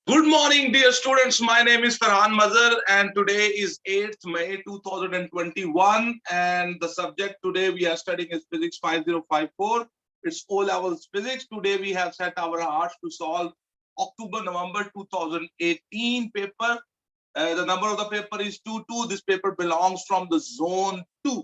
Good morning, dear students. My name is Ferhan Mazher, and today is 8th May 2021. And the subject today we are studying is Physics 5054. It's O-levels physics. Today we have set our hearts to solve October-November 2018 paper. The number of the paper is 22. This paper belongs from the zone 2.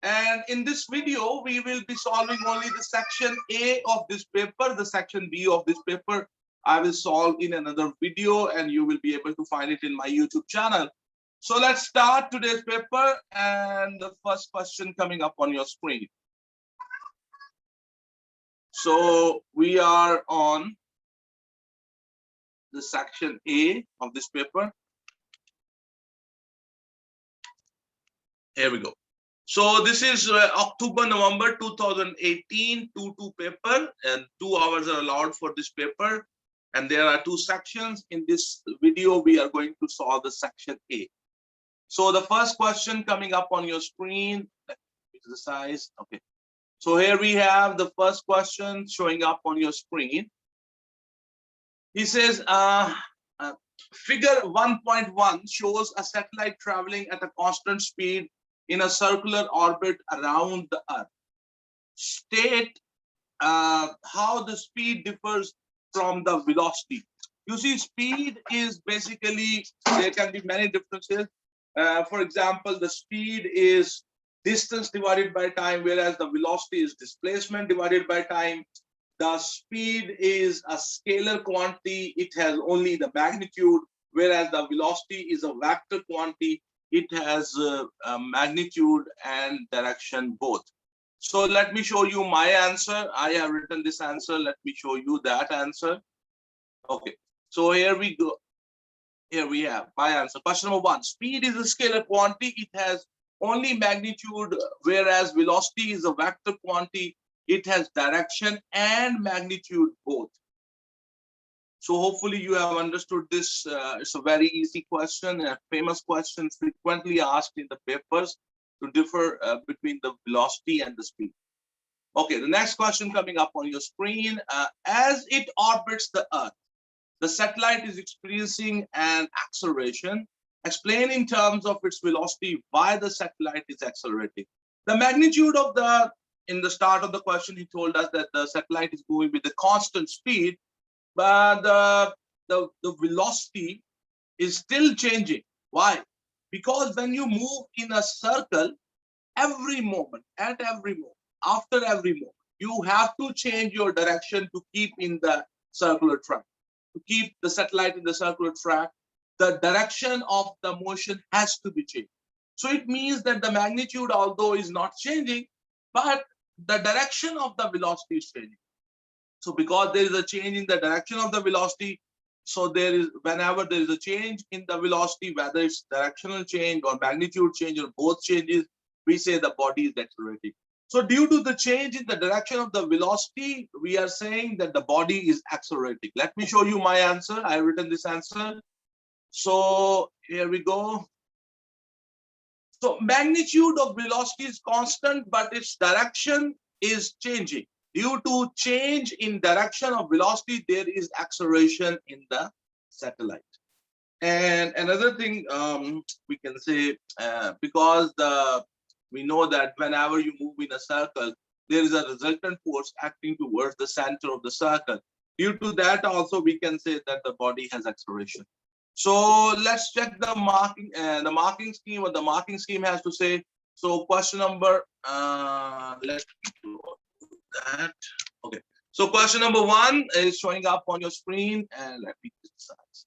And in this video, we will be solving only the section A of this paper. The section B of this paper I will solve in another video, and you will be able to find it in my YouTube channel. So let's start today's paper, and the first question coming up on your screen. So we are on the section A of this paper. Here we go. So this is October-November 2018 2-2 paper, and 2 hours are allowed for this paper. And there are 2 sections. In this video, we are going to solve the section A. So the first question coming up on your screen, exercise. Okay. So here we have the first question showing up on your screen. He says, figure 1.1 shows a satellite traveling at a constant speed in a circular orbit around the Earth. State how the speed differs from the velocity. You see, speed is basically, there can be many differences. For example, the speed is distance divided by time, whereas the velocity is displacement divided by time. The speed is a scalar quantity. It has only the magnitude, whereas the velocity is a vector quantity. It has magnitude and direction both. So let me show you my answer. I have written this answer. Let me show you that answer. Okay, so here we go. Here we have my answer. Question number 1. Speed is a scalar quantity. It has only magnitude, whereas velocity is a vector quantity. It has direction and magnitude both. So hopefully you have understood this. It's a very easy question, a famous question frequently asked in the papers to differ between the velocity and the speed. Okay, the next question coming up on your screen. As it orbits the Earth, the satellite is experiencing an acceleration. Explain in terms of its velocity why the satellite is accelerating. The magnitude of in the start of the question, he told us that the satellite is moving with a constant speed, but the velocity is still changing. Why? Because when you move in a circle, every moment, after every moment, you have to change your direction to keep in the circular track. To keep the satellite in the circular track, the direction of the motion has to be changed. So it means that the magnitude, although is not changing, but the direction of the velocity is changing. So because there is a change in the direction of the velocity, so there is, whenever there is a change in the velocity, whether it's directional change or magnitude change or both changes, we say the body is accelerating. So due to the change in the direction of the velocity, we are saying that the body is accelerating. Let me show you my answer. I have written this answer. So here we go. So magnitude of velocity is constant, but its direction is changing. Due to change in direction of velocity, there is acceleration in the satellite. And another thing we can say, because we know that whenever you move in a circle, there is a resultant force acting towards the center of the circle. Due to that, also we can say that the body has acceleration. So let's check the marking scheme. What the marking scheme has to say. So question number, let's do that. Okay. So question number 1 is showing up on your screen, and let me exercise.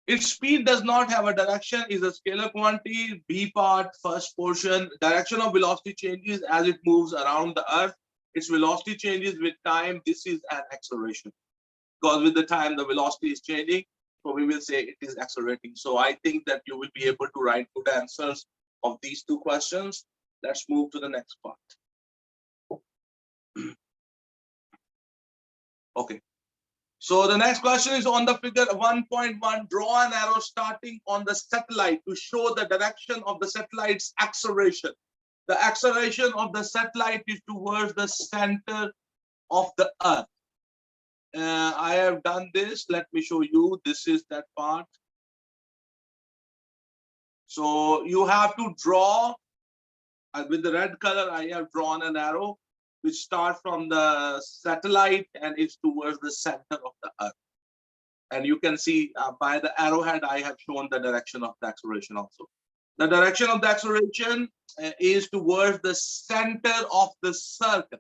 Its speed does not have a direction, is a scalar quantity. B part, first portion, direction of velocity changes as it moves around the Earth. Its velocity changes with time. This is an acceleration. Because with the time, the velocity is changing. So we will say it is accelerating. So I think that you will be able to write good answers of these 2 questions. Let's move to the next part. Okay. So the next question is on the figure 1.1. Draw an arrow starting on the satellite to show the direction of the satellite's acceleration. The acceleration of the satellite is towards the center of the Earth. I have done this. Let me show you. This is that part. So you have to draw with the red color. I have drawn an arrow which starts from the satellite and is towards the center of the Earth. And you can see by the arrowhead, I have shown the direction of the acceleration also. The direction of the acceleration is towards the center of the circle.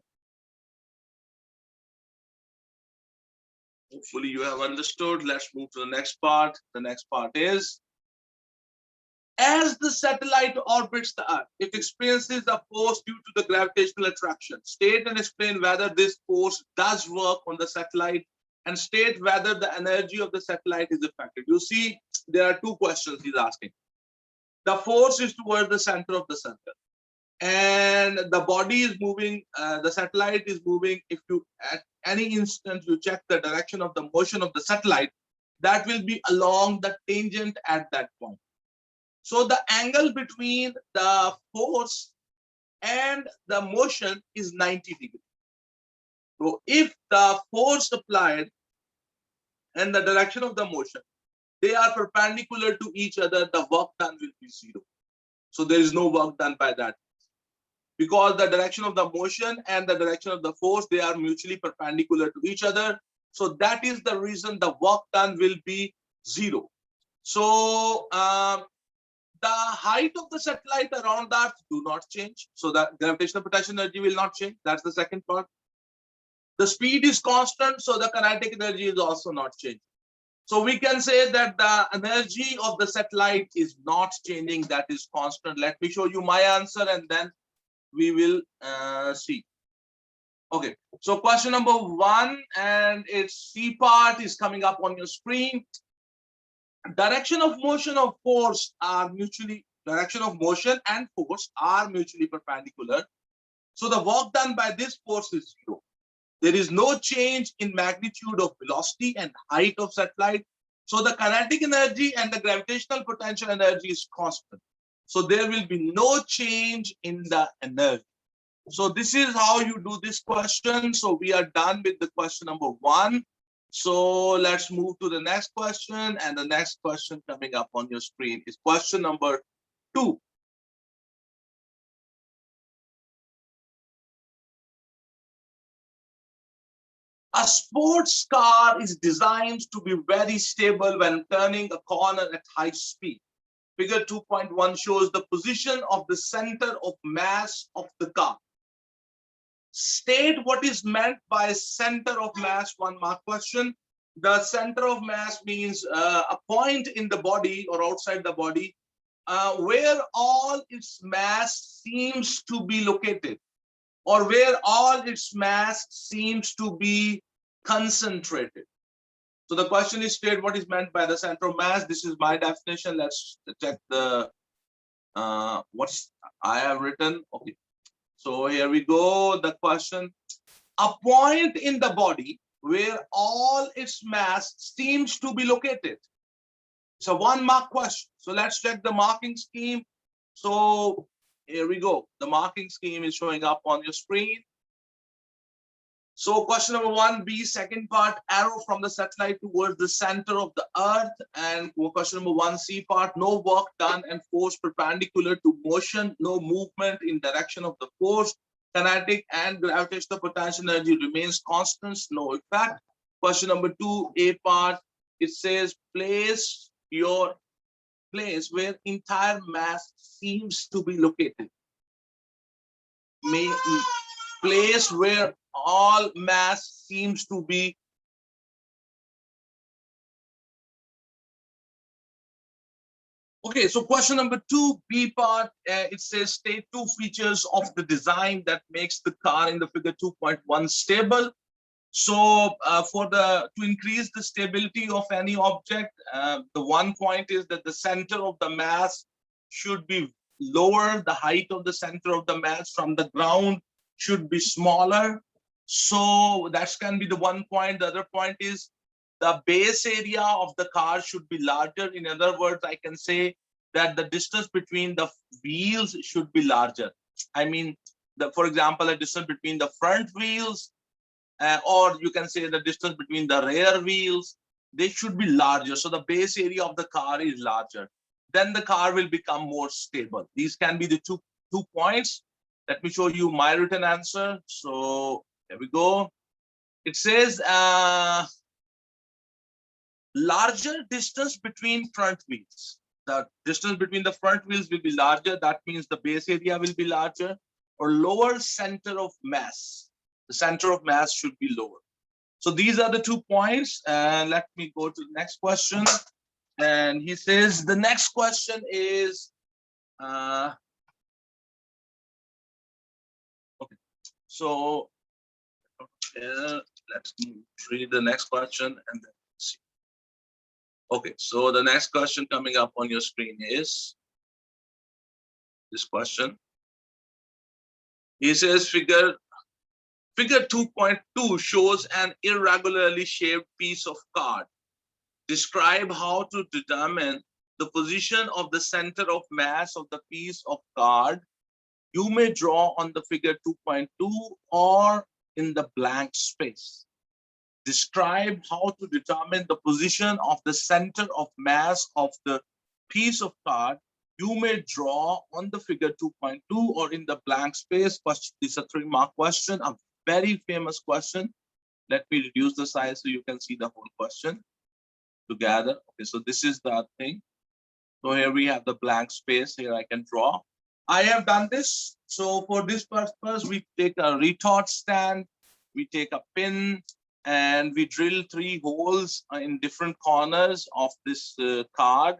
Hopefully you have understood. Let's move to the next part. The next part is, as the satellite orbits the Earth, it experiences a force due to the gravitational attraction. State and explain whether this force does work on the satellite, and state whether the energy of the satellite is affected. You see, there are two questions he's asking. The force is towards the center of the circle, and the body is moving, the satellite is moving. If you at any instant you check the direction of the motion of the satellite, that will be along the tangent at that point. So the angle between the force and the motion is 90 degrees. So if the force applied and the direction of the motion, they are perpendicular to each other, the work done will be zero. So there is no work done by that, because the direction of the motion and the direction of the force, they are mutually perpendicular to each other. So that is the reason the work done will be zero. So the height of the satellite around the Earth do not change. So the gravitational potential energy will not change. That's the second part. The speed is constant, so the kinetic energy is also not changing. So we can say that the energy of the satellite is not changing, that is constant. Let me show you my answer and then we will see. Okay, so question number 1 and its C part is coming up on your screen. Direction of motion of force are mutually, direction of motion and force are mutually perpendicular. So the work done by this force is zero. There is no change in magnitude of velocity and height of satellite. So the kinetic energy and the gravitational potential energy is constant. So there will be no change in the energy. So this is how you do this question. So we are done with the question number 1. So let's move to the next question, and the next question coming up on your screen is question number 2. A sports car is designed to be very stable when turning a corner at high speed. Figure 2.1 shows the position of the center of mass of the car. State what is meant by center of mass, 1 mark question. The center of mass means a point in the body or outside the body where all its mass seems to be located, or where all its mass seems to be concentrated. So the question is, state what is meant by the center of mass. This is my definition. Let's check the what I have written. Okay, so here we go. The question: a point in the body where all its mass seems to be located. It's a 1 mark question. So let's check the marking scheme. So here we go. The marking scheme is showing up on your screen. So question number 1B, second part, arrow from the satellite towards the center of the Earth. And question number 1C part, no work done and force perpendicular to motion, no movement in direction of the force. Kinetic and gravitational potential energy remains constant, no effect. Question number 2A part, it says place where entire mass seems to be located. Place where all mass seems to be. Okay, so question number 2B part, it says state 2 features of the design that makes the car in the figure 2.1 stable. So to increase the stability of any object, the 1 point is that the center of the mass should be lower, the height of the center of the mass from the ground should be smaller. So that can be the 1 point. The other point is the base area of the car should be larger. In other words, I can say that the distance between the wheels should be larger. I mean, for example, the distance between the front wheels, or you can say the distance between the rear wheels, they should be larger. So the base area of the car is larger. Then the car will become more stable. These can be the two points. Let me show you my written answer. So here we go. It says larger distance between front wheels. The distance between the front wheels will be larger. That means the base area will be larger. Or lower center of mass. The center of mass should be lower. So these are the 2 points. And let me go to the next question. And he says the next question is okay. So let's read the next question and then see. Okay, so the next question coming up on your screen is this question. He says figure 2.2 shows an irregularly shaped piece of card. Describe how to determine the position of the center of mass of the piece of card. You may draw on the figure 2.2 or in the blank space. Describe how to determine the position of the center of mass of the piece of card. You may draw on the figure 2.2 or in the blank space. This is a 3-mark question, a very famous question. Let me reduce the size so you can see the whole question together. Okay, so this is the thing. So here we have the blank space. Here I can draw. I have done this. So for this purpose, we take a retort stand, we take a pin, and we drill 3 holes in different corners of this card,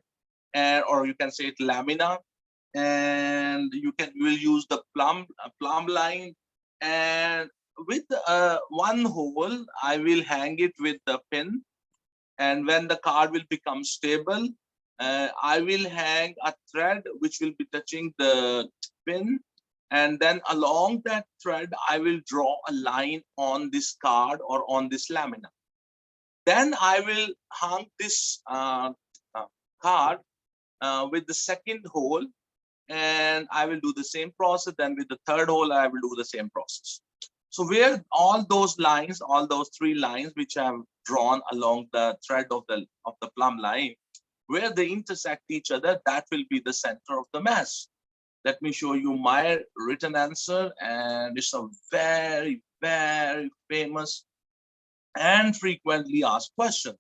or you can say it lamina. And you will use the plumb line, and with 1 hole, I will hang it with the pin. And when the card will become stable, I will hang a thread which will be touching the pin. And then along that thread, I will draw a line on this card or on this lamina. Then I will hang this card with the second hole, and I will do the same process. Then with the third hole, I will do the same process. So where all those lines, all those 3 lines which I have drawn along the thread of the plumb line, where they intersect each other, that will be the center of the mass. Let me show you my written answer, and it's a very, very famous and frequently asked question.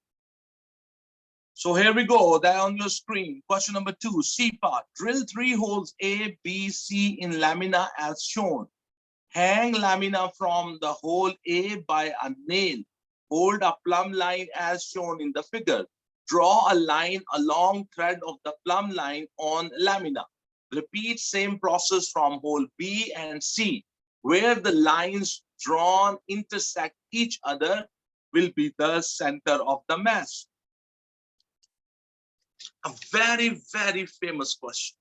So here we go, there on your screen. Question number 2, C part. Drill 3 holes A, B, C in lamina as shown. Hang lamina from the hole A by a nail. Hold a plumb line as shown in the figure. Draw a line along thread of the plumb line on lamina. Repeat same process from hole B and C. Where the lines drawn intersect each other will be the center of the mass. A very, very famous question.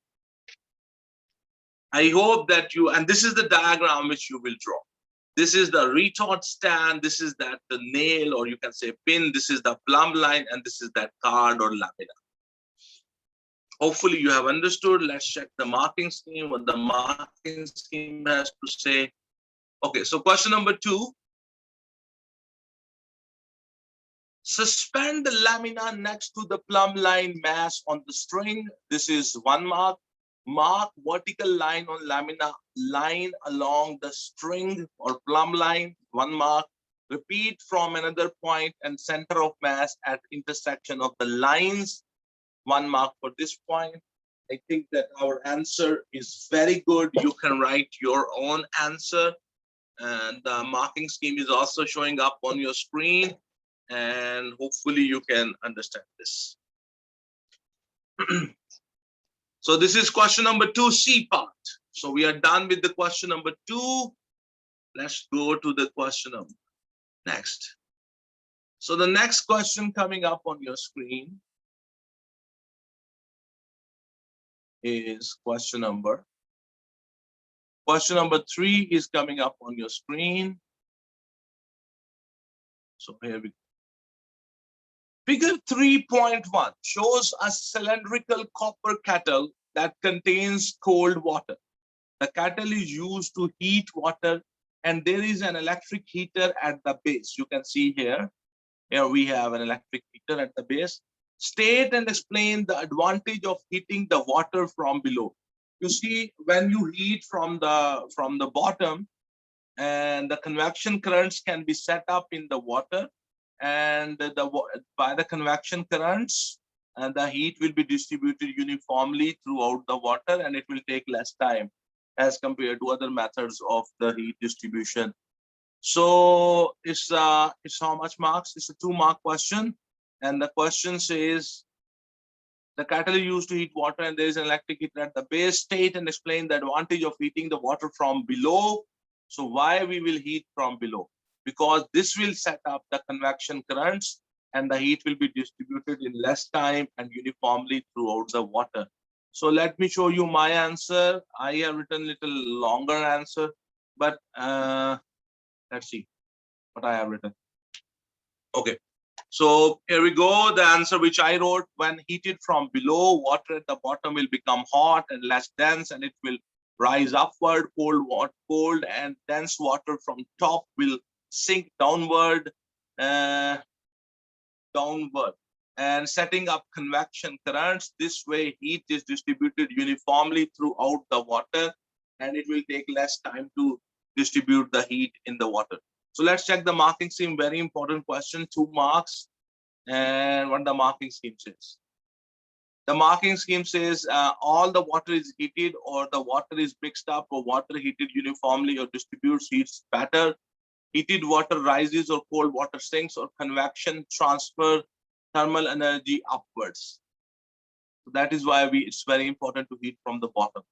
I hope that you, and this is the diagram which you will draw. This is the retort stand, this is that the nail, or you can say pin, this is the plumb line, and this is that card or lamina. Hopefully you have understood. Let's check the marking scheme, what the marking scheme has to say. Okay, so question number 2. Suspend the lamina next to the plumb line mass on the string. This is 1 mark. Mark vertical line on lamina line along the string or plumb line, 1 mark. Repeat from another point and center of mass at intersection of the lines, 1 mark for this point. I think that our answer is very good. You can write your own answer, and the marking scheme is also showing up on your screen, and hopefully you can understand this. So this is question number 2, C part. So we are done with the question number 2. Let's go to the question number next. So the next question coming up on your screen is question number 3 is coming up on your screen. So here we go. Figure 3.1 shows a cylindrical copper kettle that contains cold water. The kettle is used to heat water, and there is an electric heater at the base. You can see here. Here we have an electric heater at the base. State and explain the advantage of heating the water from below. You see, when you heat from the bottom, and the convection currents can be set up in the water, and by the convection currents, and the heat will be distributed uniformly throughout the water, and it will take less time as compared to other methods of the heat distribution. So it's how much marks? It's a 2-mark question, and the question says the kettle is used to heat water, and there is an electric heater at the base. State and explain the advantage of heating the water from below. So why we will heat from below? Because this will set up the convection currents, and the heat will be distributed in less time and uniformly throughout the water. So let me show you my answer. I have written a little longer answer, but let's see what I have written. Okay. So here we go. The answer which I wrote: when heated from below, water at the bottom will become hot and less dense, and it will rise upward. Cold and dense water from top will sink downward, and setting up convection currents. This way, heat is distributed uniformly throughout the water, and it will take less time to distribute the heat in the water. So let's check the marking scheme. Very important question, 2 marks. And what the marking scheme says. The marking scheme says all the water is heated, or the water is mixed up, or water heated uniformly or distributes heats better. Heated water rises, or cold water sinks, or convection transfer thermal energy upwards. So that is why it's very important to heat from the bottom.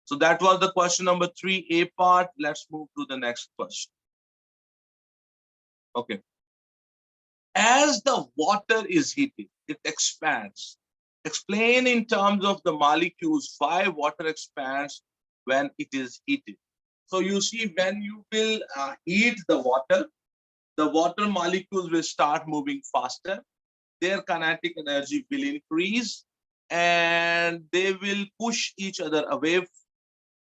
So that was the question number 3A part. Let's move to the next question. Okay. As the water is heated, it expands. Explain in terms of the molecules why water expands when it is heated. So you see, when you will heat the water molecules will start moving faster. Their kinetic energy will increase, and they will push each other away.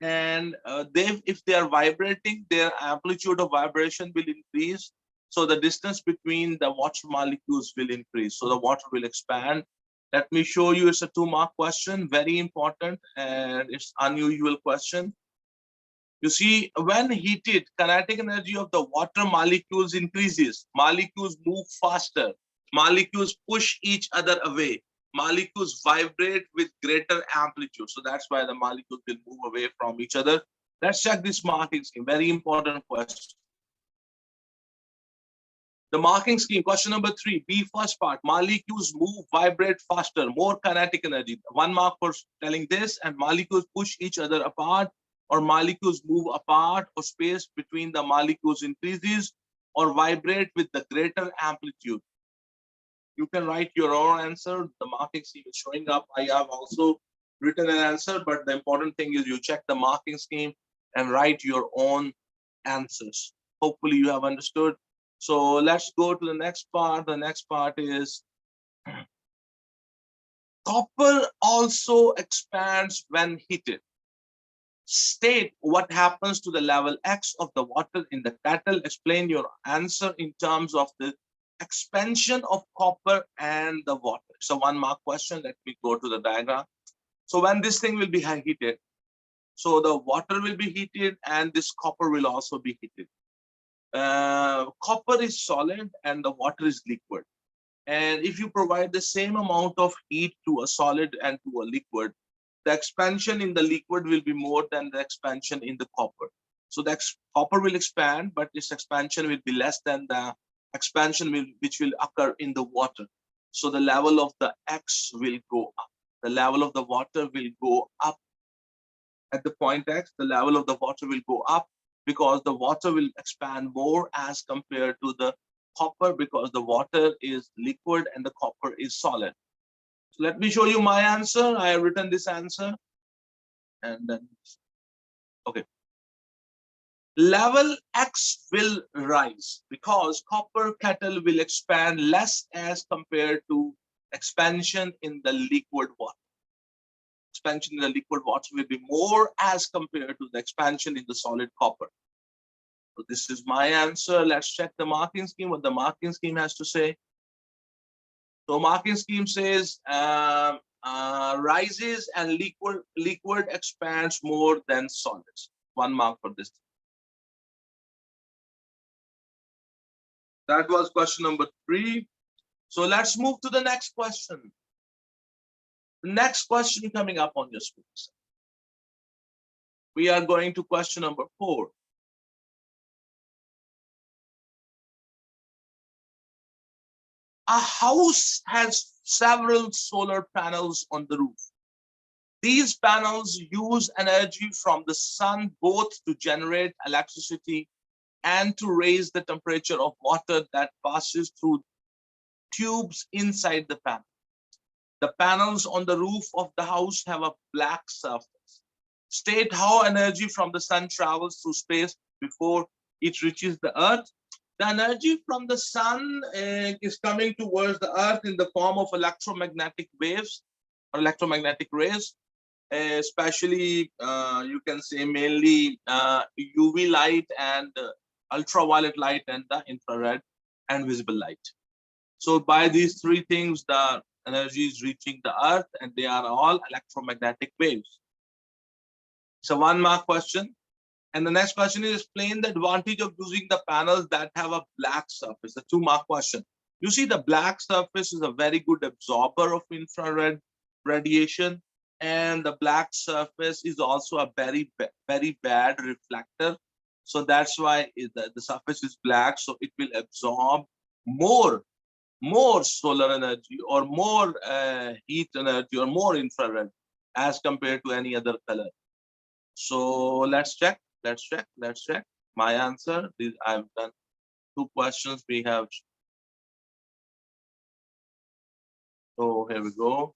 And if they are vibrating, their amplitude of vibration will increase. So the distance between the water molecules will increase. So the water will expand. Let me show you. It's a 2-mark question, very important, and it's unusual question. You see, when heated, kinetic energy of the water molecules increases. Molecules move faster. Molecules push each other away. Molecules vibrate with greater amplitude. So that's why the molecules will move away from each other. Let's check this marking scheme. Very important question. The marking scheme, question number 3, B, first part. Molecules move, vibrate faster, more kinetic energy. 1 mark for telling this. And molecules push each other apart, or molecules move apart, or space between the molecules increases, or vibrate with the greater amplitude. You can write your own answer. The marking scheme is showing up. I have also written an answer, but the important thing is you check the marking scheme and write your own answers. Hopefully you have understood. So let's go to the next part. The next part is copper also expands when heated. State what happens to the level X of the water in the kettle. Explain your answer in terms of the expansion of copper and the water. It's a 1-mark question. Let me go to the diagram. So when this thing will be heated, so the water will be heated and this copper will also be heated. Copper is solid and the water is liquid. And if you provide the same amount of heat to a solid and to a liquid, the expansion in the liquid will be more than the expansion in the copper. So the copper will expand, but its expansion will be less than the expansion which will occur in the water. So the level of the X will go up. The level of the water will go up. At the point X, the level of the water will go up because the water will expand more as compared to the copper, because the water is liquid and the copper is solid. So let me show you my answer. I have written this answer. And then, okay. Level X will rise because copper kettle will expand less as compared to expansion in the liquid water. Expansion in the liquid water will be more as compared to the expansion in the solid copper. So this is my answer. Let's check the marking scheme, what the marking scheme has to say. So marking scheme says rises and liquid expands more than solids. 1 mark for this. That was question number 3. So let's move to the next question. The next question coming up on your screen. We are going to question number 4. A house has several solar panels on the roof. These panels use energy from the sun both to generate electricity and to raise the temperature of water that passes through tubes inside the panel. The panels on the roof of the house have a black surface. State how energy from the sun travels through space before it reaches the earth. The energy from the sun is coming towards the earth in the form of electromagnetic waves or electromagnetic rays, especially you can say mainly UV light and ultraviolet light and the infrared and visible light. So by these 3 things, the energy is reaching the earth and they are all electromagnetic waves. It's a 1 mark question. And the next question is explain the advantage of using the panels that have a black surface. The 2 mark question. You see the black surface is a very good absorber of infrared radiation, and the black surface is also a very bad reflector. So that's why the surface is black, so it will absorb more solar energy or more heat energy or more infrared as compared to any other color. So let's check. My answer is I've done 2 questions. We have. So here we go.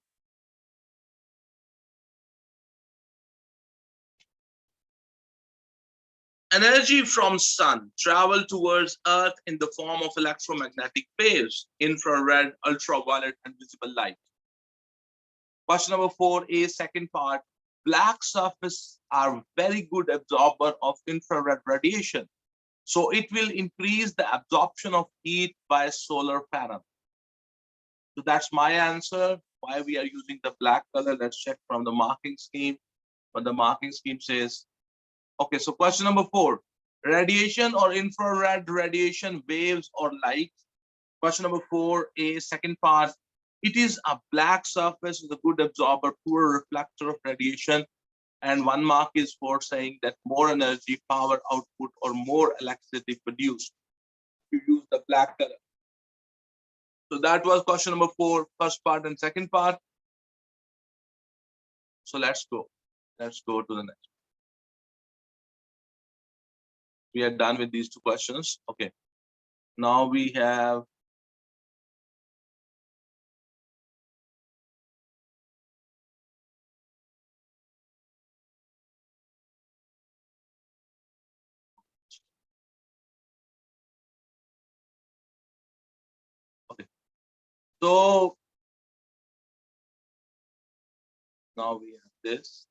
Energy from sun travel towards earth in the form of electromagnetic waves, infrared, ultraviolet, and visible light. Question number 4A, second part. Black surfaces are very good absorber of infrared radiation. So it will increase the absorption of heat by solar panel. So that's my answer. Why we are using the black color? Let's check from the marking scheme. What the marking scheme says. Okay, so question number 4. Radiation or infrared radiation, waves or light. Question number 4A, second part. It is a black surface with a good absorber, poor reflector of radiation. And 1 mark is for saying that more energy, power output, or more electricity produced. You use the black color. So that was question number 4, first part and second part. So let's go. Let's go to the next. We are done with these 2 questions. Okay. Now we have so now we have this.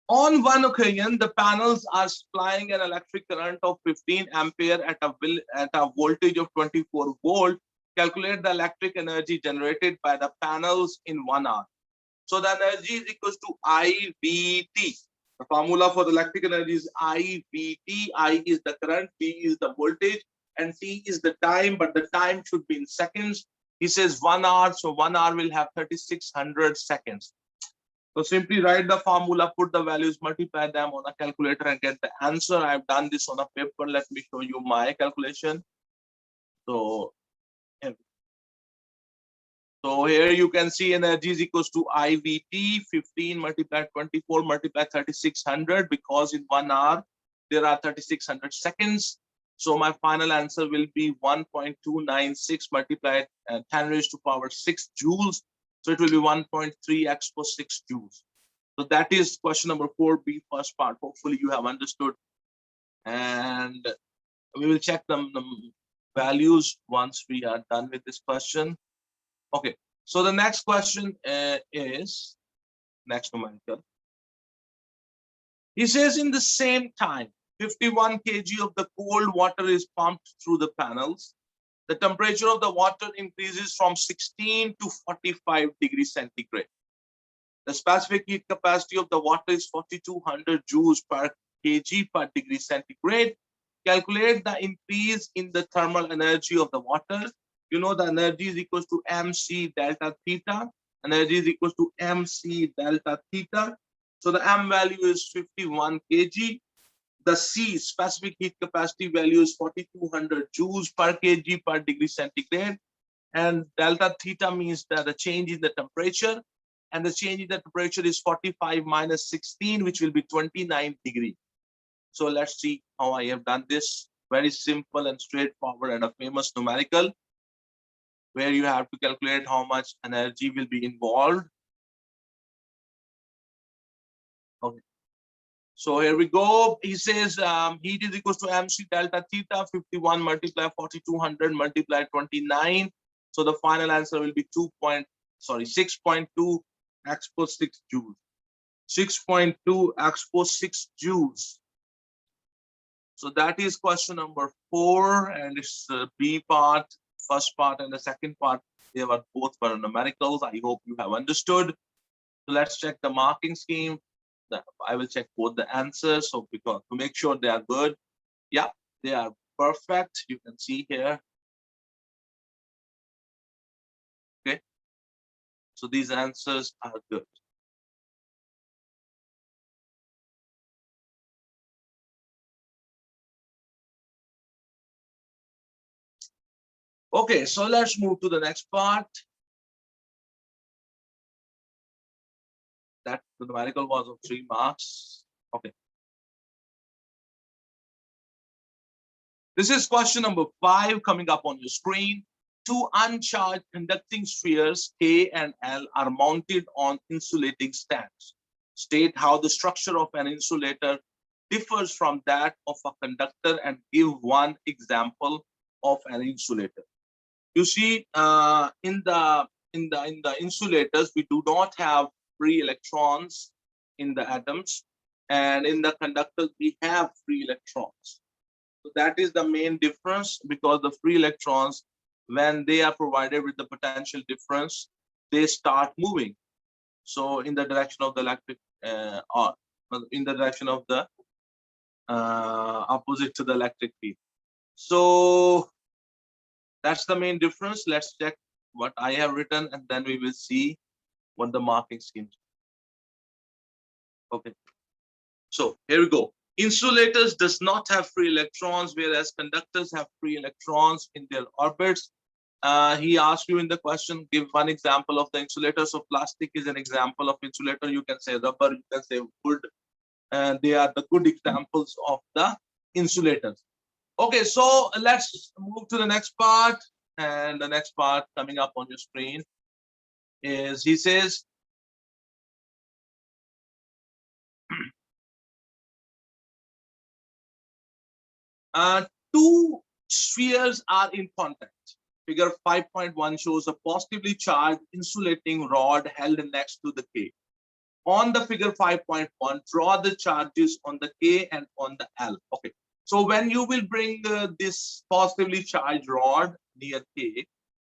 On one occasion, the panels are supplying an electric current of 15 ampere at a voltage of 24 volt. Calculate the electric energy generated by the panels in 1 hour. So the energy is equals to IVT. The formula for the electric energy is IVT. I is the current, V is the voltage, and T is the time, but the time should be in seconds. He says 1 hour, so 1 hour will have 3600 seconds. So simply write the formula, put the values, multiply them on a calculator and get the answer. I've done this on a paper. Let me show you my calculation. So here you can see energy is equals to IVT, 15 multiplied 24 multiplied 3600, because in 1 hour there are 3600 seconds. So my final answer will be 1.296 multiplied 10 raised to power 6 joules. So it will be 1.3 x per 6 joules. So that is question number 4B, first part. Hopefully you have understood. And we will check the values once we are done with this question. Okay, so the next question is next numerical. He says in the same time, 51 kg of the cold water is pumped through the panels. The temperature of the water increases from 16 to 45 degrees centigrade. The specific heat capacity of the water is 4200 joules per kg per degree centigrade. Calculate the increase in the thermal energy of the water. You know the energy is equal to mc delta theta. Energy is equal to mc delta theta. So the m value is 51 kg. The C specific heat capacity value is 4200 joules per kg per degree centigrade. And delta theta means that the change in the temperature. And the change in the temperature is 45 minus 16, which will be 29 degrees. So let's see how I have done this. Very simple and straightforward and a famous numerical where you have to calculate how much energy will be involved. Okay. So here we go. He says heat is equal to mc delta theta, 51 multiply 4200 multiply 29. So the final answer will be 6.2 x post 6 joules. 6.2 x post 6 joules. So that is question number 4, and it's B part, first part, and the second part. They were both for numericals. I hope you have understood. So let's check the marking scheme. I will check both the answers. So because to make sure they are good. Yeah, they are perfect. You can see here. Okay. So these answers are good. Okay, so let's move to the next part. That the numerical was of 3 marks. Okay. This is question number 5 coming up on your screen. 2 uncharged conducting spheres K and L are mounted on insulating stands. State how the structure of an insulator differs from that of a conductor and give one example of an insulator. You see, in the insulators, we do not have free electrons in the atoms, and in the conductors we have free electrons. So that is the main difference, because the free electrons, when they are provided with the potential difference, they start moving. So in the direction of the electric, or in the direction of the opposite to the electric field. So that's the main difference. Let's check what I have written, and then we will see what the marking scheme is. Okay. So here we go. Insulators does not have free electrons, whereas conductors have free electrons in their orbits. He asked you in the question, give one example of the insulator. So plastic is an example of insulator. You can say rubber, you can say wood. And they are the good examples of the insulators. Okay, so let's move to the next part. And the next part coming up on your screen is, he says, two spheres are in contact. Figure 5.1 shows a positively charged insulating rod held next to the K. On the figure 5.1, draw the charges on the K and on the L. Okay. So when you will bring this positively charged rod near K,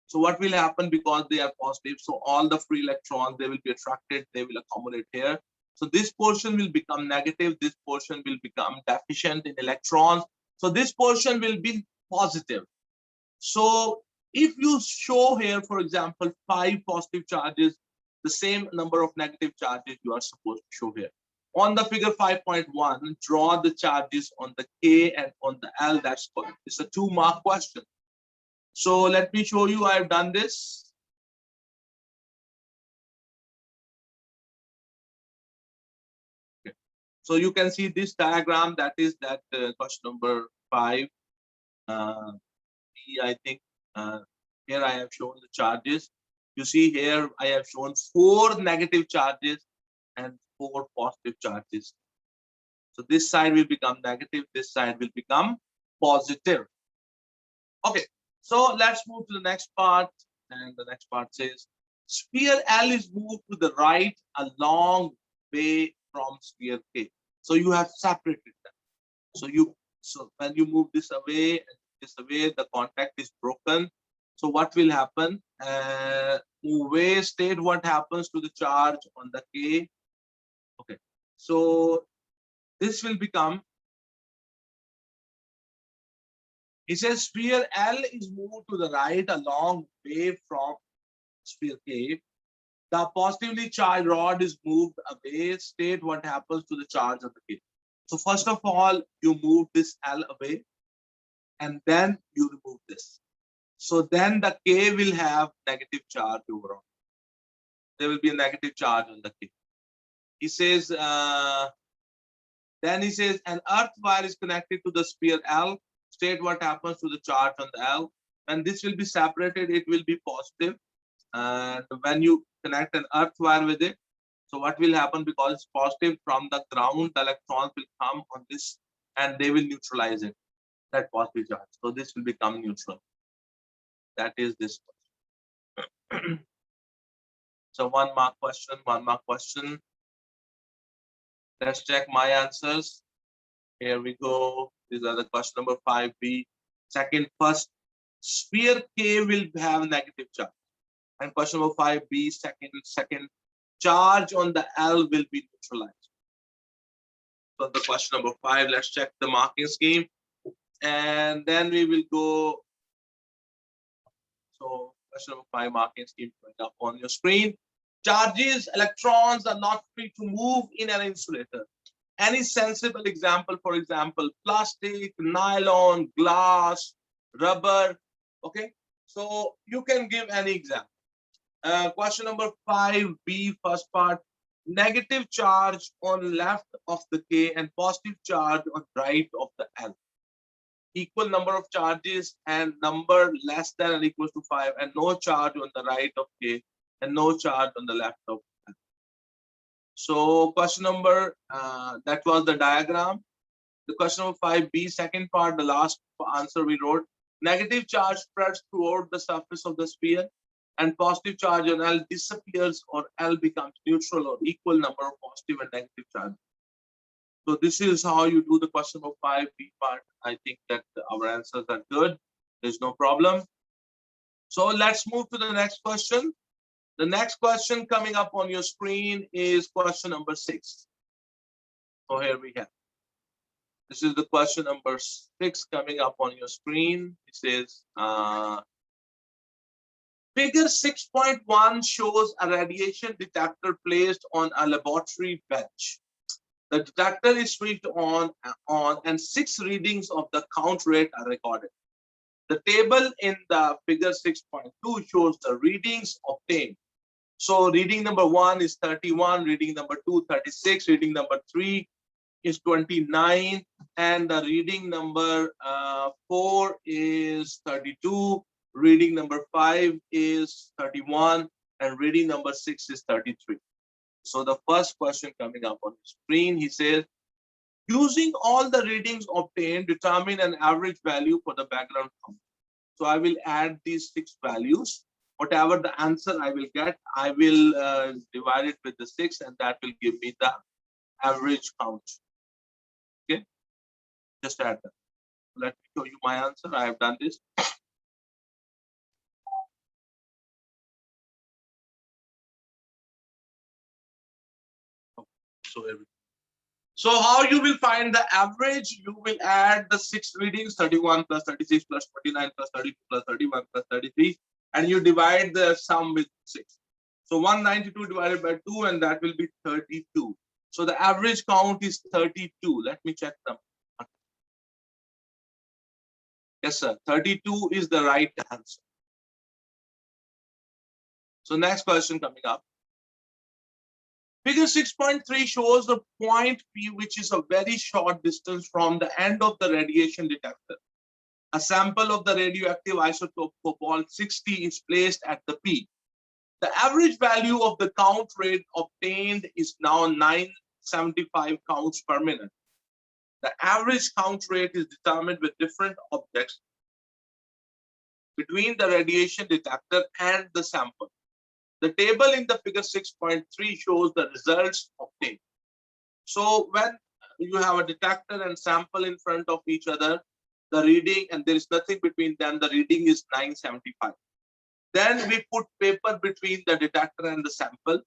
so what will happen, because they are positive, so all the free electrons, they will be attracted, they will accumulate here. So this portion will become negative, this portion will become deficient in electrons. So this portion will be positive. So if you show here, for example, 5 positive charges, the same number of negative charges you are supposed to show here. On the figure 5.1, draw the charges on the K and on the L. That's good. It's a 2-mark question. So let me show you. I've done this. Okay. So you can see this diagram. That is that question number 5. I think here I have shown the charges. You see here I have shown 4 negative charges and 4 positive charges. So this side will become negative, this side will become positive. Okay, so let's move to the next part. And the next part says, sphere L is moved to the right a long way from sphere K. So you have separated them. So when you move this away, the contact is broken. So what will happen? Move away state what happens to the charge on the K. Okay, so this will become, it says sphere L is moved to the right a long way from sphere K. The positively charged rod is moved away. State what happens to the charge of the K. So first of all, you move this L away, and then you remove this. So then the K will have negative charge overall. There will be a negative charge on the K. He says, then he says, an earth wire is connected to the sphere L. State what happens to the charge on the L. When this will be separated, it will be positive. And when you connect an earth wire with it, so what will happen, because it's positive from the ground, the electrons will come on this and they will neutralize it, that positive charge. So this will become neutral. That is this question. So 1 mark question, 1 mark question. Let's check my answers. Here we go. These are the question number 5B. First, sphere K will have negative charge. And question number 5B, second, charge on the L will be neutralized. So the question number 5, let's check the marking scheme. And then we will go. So question number 5 marking scheme coming up on your screen. Charges, electrons are not free to move in an insulator. Any sensible example, for example, plastic, nylon, glass, rubber. Okay, so you can give any example. Question number 5B, first part. Negative charge on left of the K and positive charge on right of the L. Equal number of charges and number less than or equal to 5, and no charge on the right of K and no charge on the left of L. So question number, that was the diagram. The question number 5B, second part, the last answer we wrote. Negative charge spreads throughout the surface of the sphere, and positive charge on L disappears, or L becomes neutral, or equal number of positive and negative charge. So this is how you do the question of 5B part. I think that our answers are good. There's no problem. So let's move to the next question. The next question coming up on your screen is question number 6. So here we have. This is the question number 6 coming up on your screen. It says, figure 6.1 shows a radiation detector placed on a laboratory bench. The detector is switched on, and 6 readings of the count rate are recorded. The table in the figure 6.2 shows the readings obtained. So reading number 1 is 31, reading number 2, 36, reading number 3 is 29, and the reading number 4 is 32, reading number 5 is 31, and reading number 6 is 33. So the first question coming up on the screen, he says, using all the readings obtained, determine an average value for the background count. So I will add these 6 values. Whatever the answer I will get, I will divide it with the 6, and that will give me the average count. Okay, just add that. Let me show you my answer. I have done this. So how you will find the average? You will add the 6 readings, 31 plus 36 plus 29 plus 32 plus 31 plus 33, and you divide the sum with 6. So 192 divided by 2, and that will be 32. So the average count is 32. Let me check them. Yes, sir. 32 is the right answer. So next question coming up. Figure 6.3 shows the point P, which is a very short distance from the end of the radiation detector. A sample of the radioactive isotope cobalt-60 is placed at the P. The average value of the count rate obtained is now 975 counts per minute. The average count rate is determined with different objects between the radiation detector and the sample. The table in the figure 6.3 shows the results obtained. So when you have a detector and sample in front of each other, the reading, and there is nothing between them, the reading is 975. Then we put paper between the detector and the sample.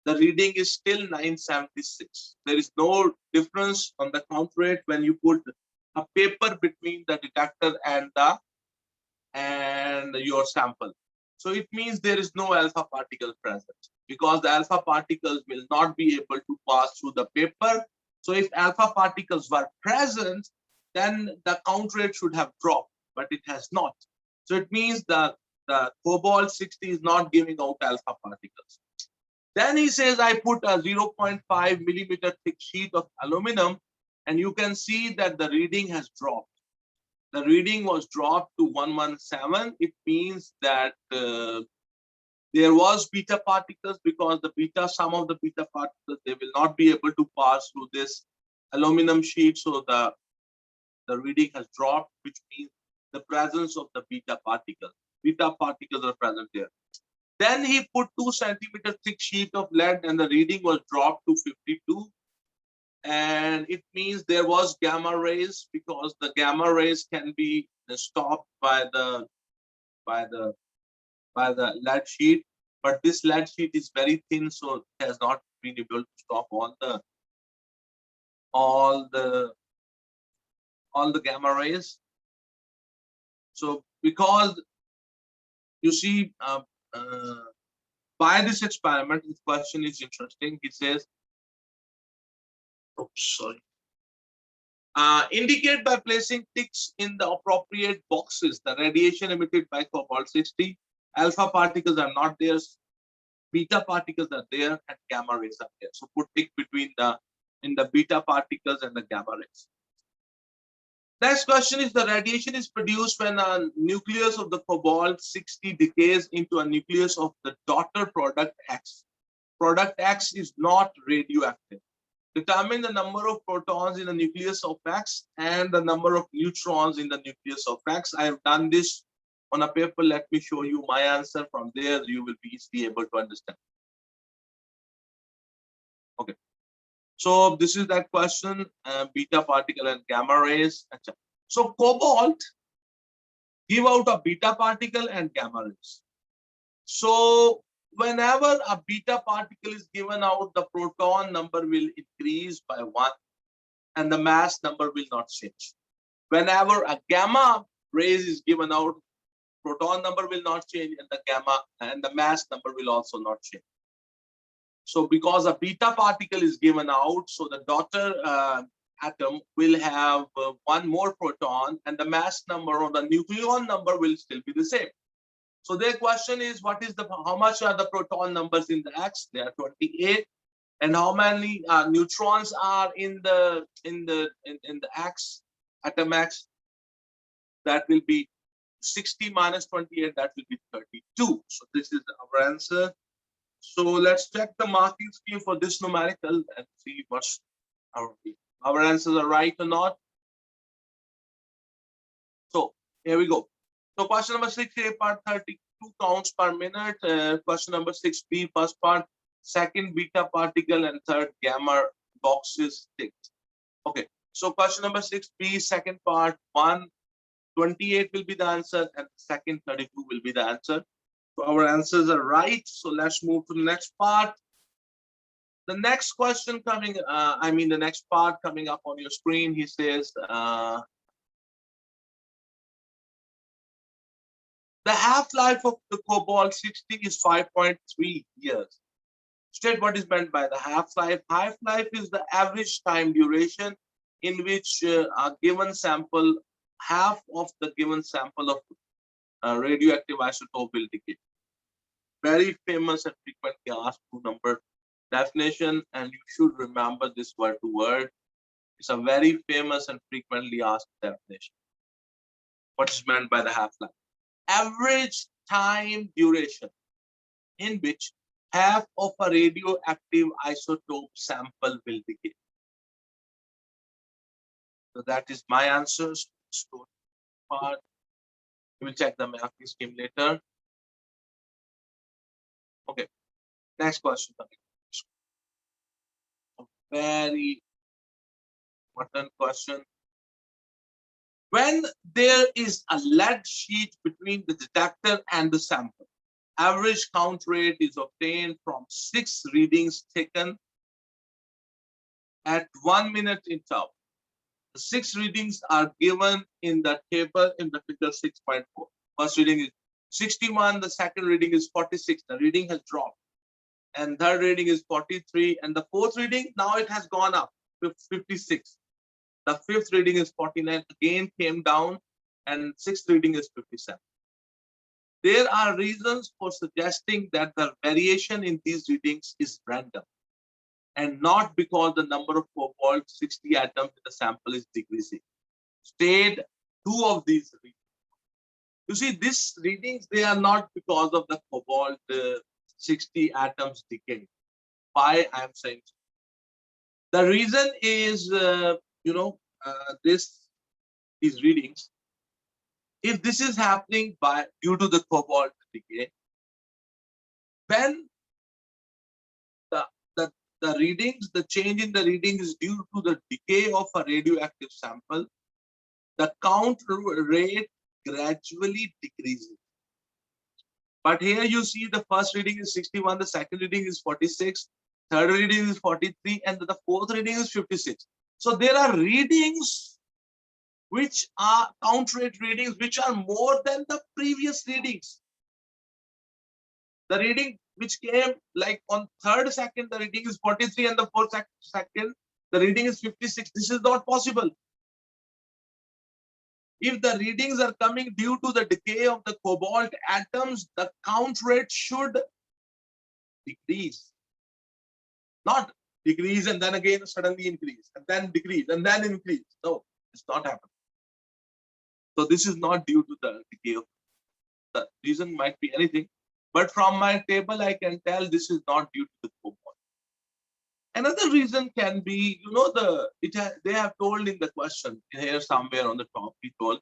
The reading is still 976. There is no difference on the count rate when you put a paper between the detector and your sample. So it means there is no alpha particle present, because the alpha particles will not be able to pass through the paper. So if alpha particles were present, then the count rate should have dropped, but it has not. So it means that the cobalt 60 is not giving out alpha particles. Then he says, I put a 0.5 millimeter thick sheet of aluminum, and you can see that the reading has dropped. The reading was dropped to 117. It means that there was beta particles, because some of the beta particles, they will not be able to pass through this aluminum sheet. So the reading has dropped, which means the presence of the beta particles. Beta particles are present there. Then he put 2 centimeter thick sheet of lead, and the reading was dropped to 52. And it means there was gamma rays, because the gamma rays can be stopped by the lead sheet. But this lead sheet is very thin, so it has not been able to stop all the gamma rays. So because you see, by this experiment, this question is interesting. It says, oops, sorry. Indicate by placing ticks in the appropriate boxes the radiation emitted by cobalt 60. Alpha particles are not there, beta particles are there, and gamma rays are there. So put tick between the beta particles and the gamma rays. Next question is, the radiation is produced when a nucleus of the cobalt 60 decays into a nucleus of the daughter product X. Product X is not radioactive. Determine the number of protons in the nucleus of X and the number of neutrons in the nucleus of X. I have done this on a paper. Let me show you my answer. From there, you will be easily able to understand. Okay. So this is that question, beta particle and gamma rays. So cobalt give out a beta particle and gamma rays. So whenever a beta particle is given out, the proton number will increase by 1 and the mass number will not change. Whenever a gamma rays is given out, proton number will not change, and the mass number will also not change. So because a beta particle is given out, so the daughter atom will have 1 more proton, and the mass number or the nucleon number will still be the same. So their question is, how much are the proton numbers in the X? They are 28. And how many neutrons are in the X, atom X? That will be 60 minus 28, that will be 32. So this is our answer. So let's check the marking scheme for this numerical and see what's our answers are right or not. So here we go. So question number 6A, part 32 counts per minute. Question number 6B, first part, second beta particle and third gamma boxes ticked. Okay. So question number 6B, second part, 128 will be the answer, and second 32 will be the answer. So our answers are right. So let's move to the next part. The next question coming, the next part coming up on your screen, he says, the half-life of the cobalt 60 is 5.3 years. State what is meant by the half-life. Half-life is the average time duration in which a given sample, half of the given sample of radioactive isotope will decay. Very famous and frequently asked 2-number definition, and you should remember this word to word. It's a very famous and frequently asked definition. What is meant by the half-life? Average time duration. in which half of a radioactive isotope sample will decay. So that is my answers. Part. We will check the marking scheme later. Okay, next question. A very important question. When there is a lead sheet between the detector and the sample, average count rate is obtained from 6 readings taken at 1 minute interval. The 6 readings are given in the table in the figure 6.4. First reading is 61, the second reading is 46. The reading has dropped. And third reading is 43. And the fourth reading, now it has gone up to 56. The fifth reading is 49, again came down, and sixth reading is 57. There are reasons for suggesting that the variation in these readings is random and not because the number of cobalt 60 atoms in the sample is decreasing. State 2 of these readings. You see, these readings, they are not because of the cobalt 60 atoms decay. Why I am saying so? The reason is, these readings, if this is happening due to the cobalt decay, when the readings, the change in the reading is due to the decay of a radioactive sample, the count rate gradually decreases. But here you see the first reading is 61, the second reading is 46, third reading is 43, and the fourth reading is 56. So there are readings which are count rate readings which are more than the previous readings. The reading which came like on third second, the reading is 43, and the fourth second, the reading is 56. This is not possible. If the readings are coming due to the decay of the cobalt atoms, the count rate should decrease. Not decrease and then again suddenly increase, and then decrease and then increase. No, it's not happening. So this is not due to the decay of the reason might be anything, but from my table I can tell this is not due to the cobalt. Another reason can be, they have told in the question here somewhere on the top, he told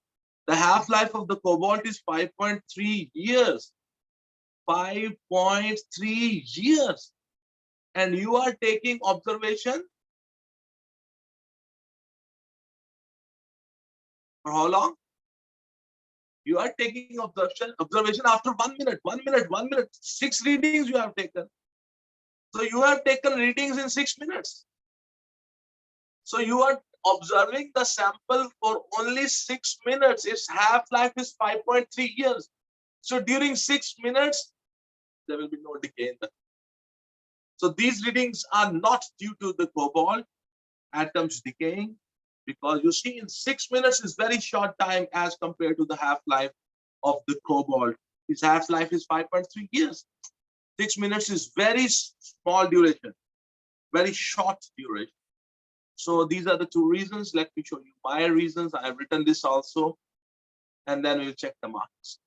the half-life of the cobalt is 5.3 years. 5.3 years. And you are taking observation for how long? You are taking observation after 1 minute, 1 minute, 1 minute. 6 readings you have taken. So you have taken readings in 6 minutes. So you are observing the sample for only 6 minutes. Its half-life is 5.3 years. So during 6 minutes, there will be no decay in the. So these readings are not due to the cobalt atoms decaying, because you see in 6 minutes is very short time as compared to the half-life of the cobalt. Its half-life is 5.3 years. 6 minutes is very small duration, very short duration. So these are the 2 reasons. Let me show you my reasons. I have written this also, and then we'll check the marks.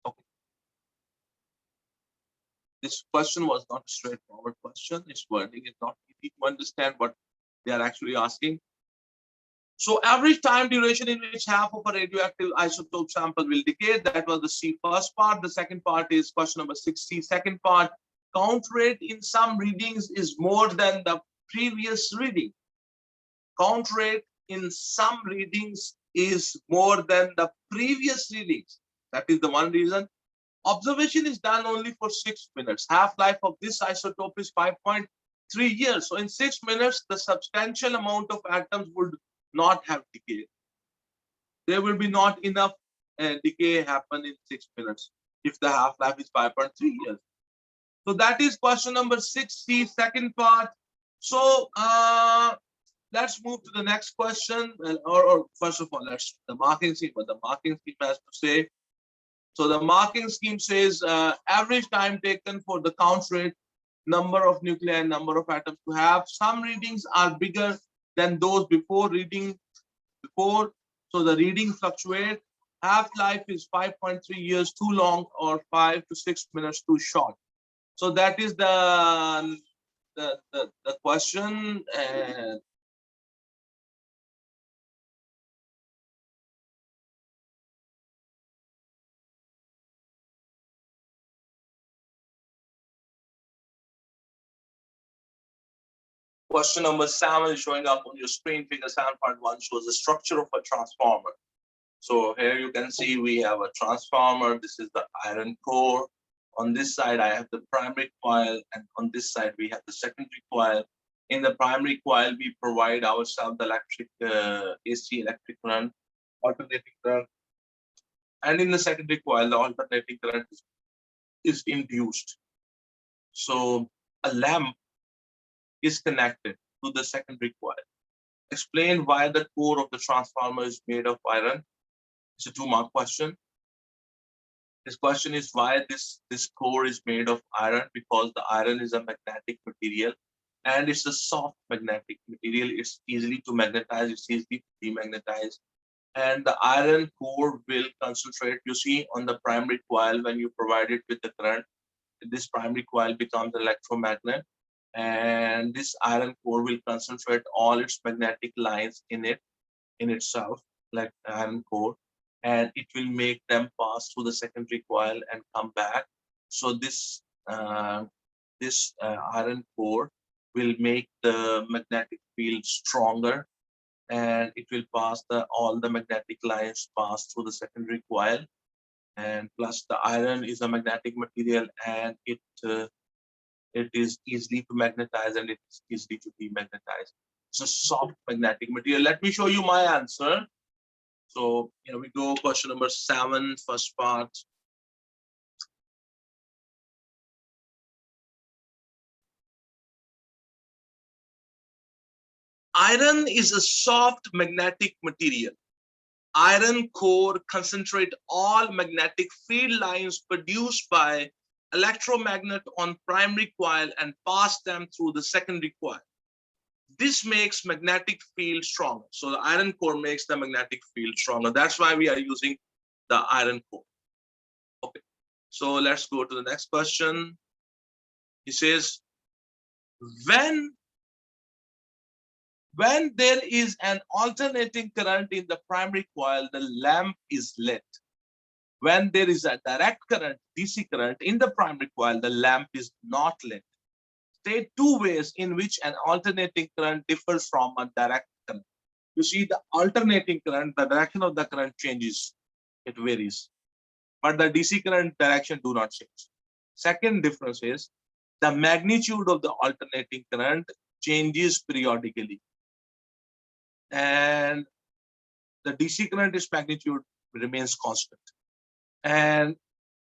Okay. This question was not a straightforward question. Its wording is not easy to understand what they are actually asking. So average time duration in which half of a radioactive isotope sample will decay. That was the C first part. The second part is question number 6C. Second part, count rate in some readings is more than the previous reading. Count rate in some readings is more than the previous readings. That is the one reason. Observation is done only for 6 minutes. Half-life of this isotope is 5.3 years. So in 6 minutes, the substantial amount of atoms would not have decayed. There will be not enough decay happen in 6 minutes if the half-life is 5.3 years. So that is question number 6C, second part. So let's move to the next question, or first of all, let's the marking scheme. What the marking scheme has to say. So the marking scheme says average time taken for the count rate, number of nuclei and number of atoms to have. Some readings are bigger than those before. So the reading fluctuate. Half-life is 5.3 years too long or 5 to 6 minutes too short. So that is the question. And question number 7 is showing up on your screen. Figure 7.1 shows the structure of a transformer. So here you can see we have a transformer. This is the iron core. On this side, I have the primary coil, and on this side, we have the secondary coil. In the primary coil, we provide ourselves the electric AC electric current, alternating current, and in the secondary coil, the alternating current is induced. So a lamp is connected to the secondary coil. Explain why the core of the transformer is made of iron. It's a 2-mark question. This question is why this core is made of iron, because the iron is a magnetic material and it's a soft magnetic material. It's easily to magnetize, it's easily to demagnetize. And the iron core will concentrate, you see, on the primary coil. When you provide it with the current, this primary coil becomes an electromagnet, and this iron core will concentrate all its magnetic lines in itself, like iron core, and it will make them pass through the secondary coil and come back. So this iron core will make the magnetic field stronger, and it will pass all the magnetic lines pass through the secondary coil. And plus the iron is a magnetic material, and it is easily to magnetize and it is easily to demagnetize. It's a soft magnetic material. Let me show you my answer. So here we go. Question number 7, first part. Iron is a soft magnetic material. Iron core concentrate all magnetic field lines produced by electromagnet on primary coil and pass them through the secondary coil. This makes magnetic field stronger. So the iron core makes the magnetic field stronger. That's why we are using the iron core. Okay, so let's go to the next question. He says, when there is an alternating current in the primary coil, the lamp is lit. When there is a direct current, DC current, in the primary coil, the lamp is not lit. State 2 ways in which an alternating current differs from a direct current. You see, the alternating current, the direction of the current changes, it varies, but the DC current direction do not change. Second difference is the magnitude of the alternating current changes periodically, and the DC current is magnitude remains constant. And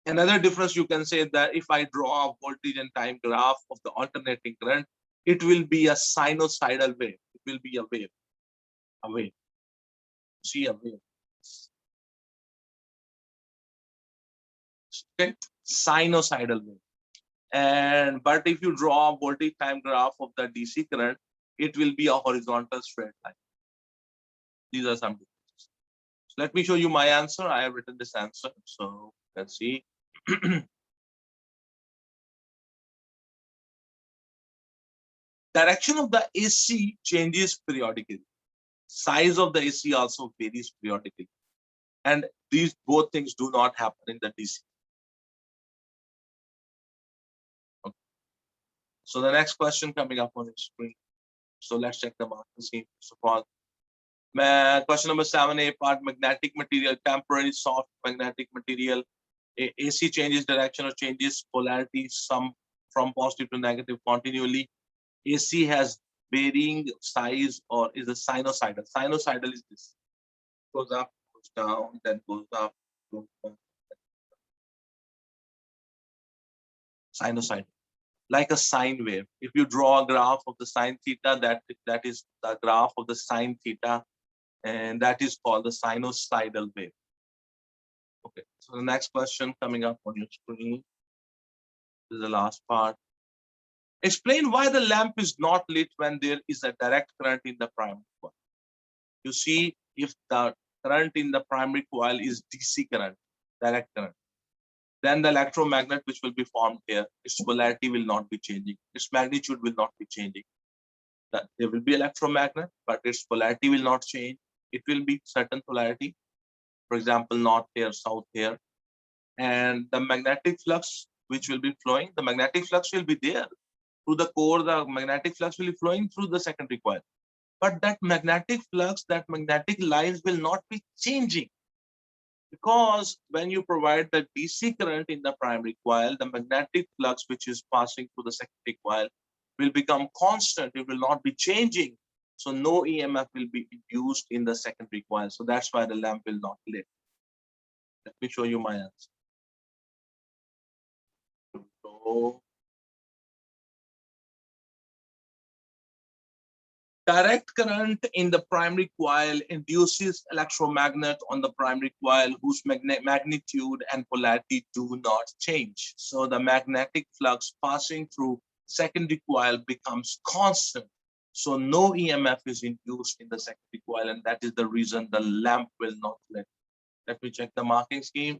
another difference, you can say that if I draw a voltage and time graph of the alternating current, it will be a sinusoidal wave. It will be a wave. See a wave. Okay, sinusoidal wave. And but if you draw a voltage time graph of the DC current, it will be a horizontal straight line. These are some differences. So let me show you my answer. I have written this answer. So let's see. Direction of the AC changes periodically. Size of the AC also varies periodically. And these both things do not happen in the DC. Okay. So the next question coming up on the screen. So let's check the mark and see. First of all, question number 7A part, magnetic material, temporary soft magnetic material. AC changes direction or changes polarity, some from positive to negative continually. AC has varying size or is a sinusoidal. Sinusoidal is this. Goes up, goes down, then goes up, goes down. Sinusoidal. Like a sine wave. If you draw a graph of the sine theta, that is the graph of the sine theta, and that is called the sinusoidal wave. Okay, so the next question coming up on your screen is the last part. Explain why the lamp is not lit when there is a direct current in the primary coil. You see, if the current in the primary coil is DC current, direct current, then the electromagnet which will be formed here, its polarity will not be changing, its magnitude will not be changing. That there will be electromagnet, but its polarity will not change. It will be certain polarity, for example, north here, south here, and the magnetic flux which will be flowing, the magnetic flux will be there through the core. The magnetic flux will be flowing through the secondary coil, but that magnetic flux, that magnetic lines will not be changing, because when you provide the DC current in the primary coil, the magnetic flux which is passing through the secondary coil will become constant. It will not be changing. So no EMF will be induced in the secondary coil. So that's why the lamp will not lit. Let me show you my answer. So direct current in the primary coil induces electromagnet on the primary coil whose magnitude and polarity do not change. So the magnetic flux passing through secondary coil becomes constant. So no EMF is induced in the secondary coil, and that is the reason the lamp will not lit. Let me check the marking scheme.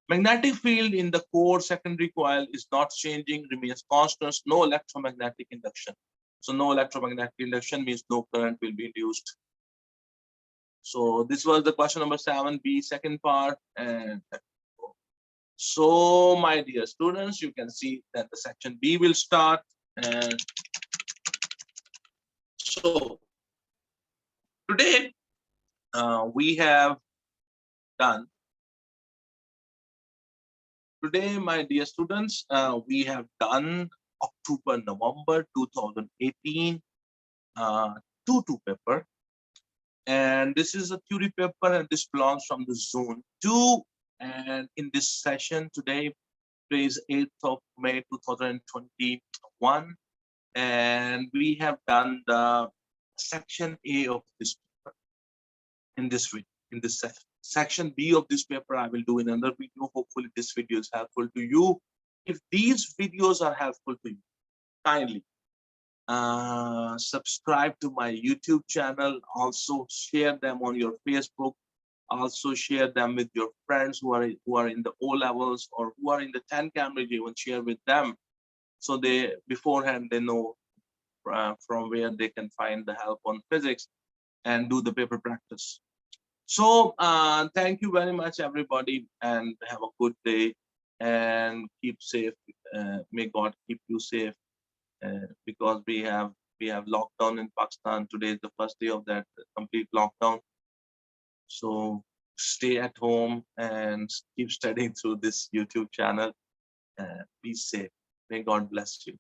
Magnetic field in the core secondary coil is not changing, remains constant, no electromagnetic induction. So no electromagnetic induction means no current will be induced. So this was the question number 7B, second part. And so my dear students, you can see that the section B will start. And so today we have done. Today, my dear students, we have done October, November 2018 2 paper. And this is a theory paper, and this belongs from the zone 2. And in this session today, today is 8th of May 2021. And we have done the section A of this paper in this week, in this session. Section B of this paper, I will do in another video. Hopefully this video is helpful to you. If these videos are helpful to you, kindly subscribe to my YouTube channel. Also share them on your Facebook. Also share them with your friends who are in the O levels or who are in the 10 Cambridge. Even share with them, so they beforehand they know from where they can find the help on physics and do the paper practice. So thank you very much, everybody, and have a good day and keep safe. May God keep you safe, because we have lockdown in Pakistan. Today is the first day of that complete lockdown. So stay at home and keep studying through this YouTube channel. Be safe. May God bless you.